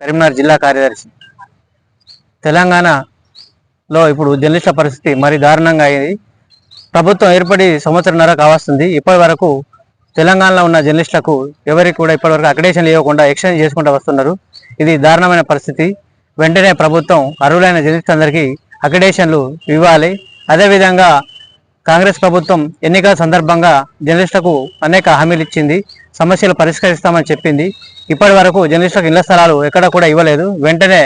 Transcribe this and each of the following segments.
కరీంనగర్ జిల్లా కార్యదర్శి. తెలంగాణలో ఇప్పుడు జర్నలిస్టుల పరిస్థితి మరి దారుణంగా అయింది. ప్రభుత్వం ఏర్పడి సంవత్సరంన్నర కావస్తుంది. ఇప్పటి వరకు తెలంగాణలో ఉన్న జర్నలిస్టులకు ఎవరికి కూడా ఇప్పటివరకు అక్రిడేషన్ ఇవ్వకుండా ఎక్స్చేంజ్ చేసుకుంటూ వస్తున్నారు. ఇది దారుణమైన పరిస్థితి. వెంటనే ప్రభుత్వం అర్హులైన జర్నలిస్టులందరికీ అక్రిడేషన్లు ఇవ్వాలి. అదేవిధంగా కాంగ్రెస్ ప్రభుత్వం ఎన్నికల సందర్భంగా జర్నలిస్టులకు అనేక హామీలు ఇచ్చింది, సమస్యలు పరిష్కరిస్తామని చెప్పింది. ఇప్పటి వరకు జర్నలిస్టులకు ఇళ్ల స్థలాలు ఎక్కడ కూడా ఇవ్వలేదు. వెంటనే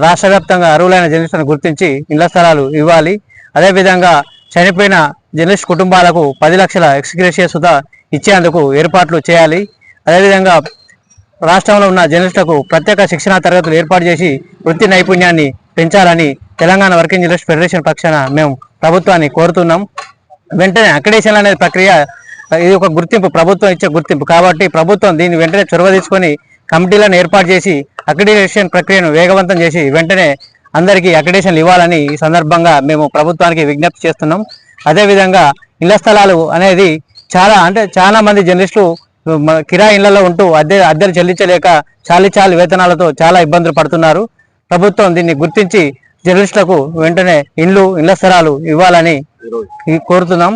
రాష్ట్ర వ్యాప్తంగా అర్హులైన జర్నలిస్టులను గుర్తించి ఇళ్ల స్థలాలు ఇవ్వాలి. అదేవిధంగా చనిపోయిన జర్నలిస్ట్ కుటుంబాలకు 10 లక్షల ఎక్స్గ్రేషియా సుధా ఇచ్చేందుకు ఏర్పాట్లు చేయాలి. అదేవిధంగా రాష్ట్రంలో ఉన్న జర్నలిస్టులకు ప్రత్యేక శిక్షణా తరగతులు ఏర్పాటు చేసి వృత్తి నైపుణ్యాన్ని పెంచాలని తెలంగాణ వర్కింగ్ జర్నలిస్ట్ ఫెడరేషన్ పక్షాన మేము ప్రభుత్వాన్ని కోరుతున్నాం. వెంటనే అక్రిడేషన్ అనే ప్రక్రియ ఇది ఒక గుర్తింపు, ప్రభుత్వం ఇచ్చే గుర్తింపు కాబట్టి ప్రభుత్వం దీన్ని వెంటనే చొరవ తీసుకొని కమిటీలను ఏర్పాటు చేసి అక్రిడేషన్ ప్రక్రియను వేగవంతం చేసి వెంటనే అందరికీ అక్రిడేషన్లు ఇవ్వాలని ఈ సందర్భంగా మేము ప్రభుత్వానికి విజ్ఞప్తి చేస్తున్నాం. అదేవిధంగా ఇళ్ల స్థలాలు అనేది చాలా మంది జర్నలిస్టులు కిరాయి ఇళ్లలో ఉంటూ అద్దెలు చెల్లించలేక చాలి వేతనాలతో చాలా ఇబ్బందులు పడుతున్నారు. ప్రభుత్వం దీన్ని గుర్తించి జర్నలిస్టులకు వెంటనే ఇళ్ల స్థలాలు ఇవ్వాలని కోరుతున్నాం.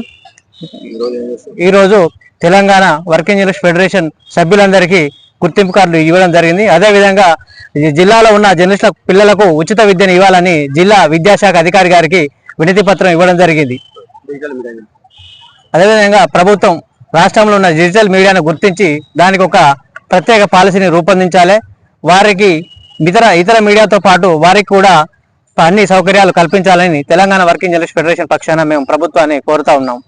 ఈరోజు తెలంగాణ వర్కింగ్ జర్నలిస్ట్ ఫెడరేషన్ సభ్యులందరికీ గుర్తింపు కార్డులు ఇవ్వడం జరిగింది. అదేవిధంగా జిల్లాలో ఉన్న జర్నలిస్టుల పిల్లలకు ఉచిత విద్యను ఇవ్వాలని జిల్లా విద్యాశాఖ అధికారి గారికి వినతి పత్రం ఇవ్వడం జరిగింది. అదేవిధంగా ప్రభుత్వం రాష్ట్రంలో ఉన్న డిజిటల్ మీడియాను గుర్తించి దానికి ఒక ప్రత్యేక పాలసీని రూపొందించాలి. వారికి ఇతర మీడియాతో పాటు వారికి కూడా అన్ని సౌకర్యాలు కల్పించాలని తెలంగాణ వర్కింగ్ జర్నలిస్ట్ ఫెడరేషన్ పక్షాన మేము ప్రభుత్వాన్ని కోరుతా ఉన్నాం.